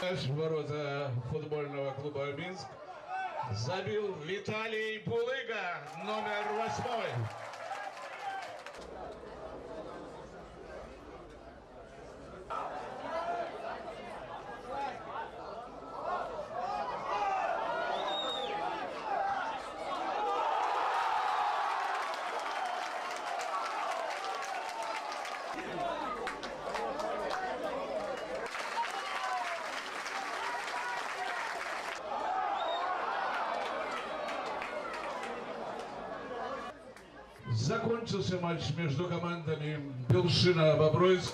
В ворота футбольного клуба «Минск» забил Виталий Булыга, номер 8. Закончился матч между командами Белшина-Бобруйск.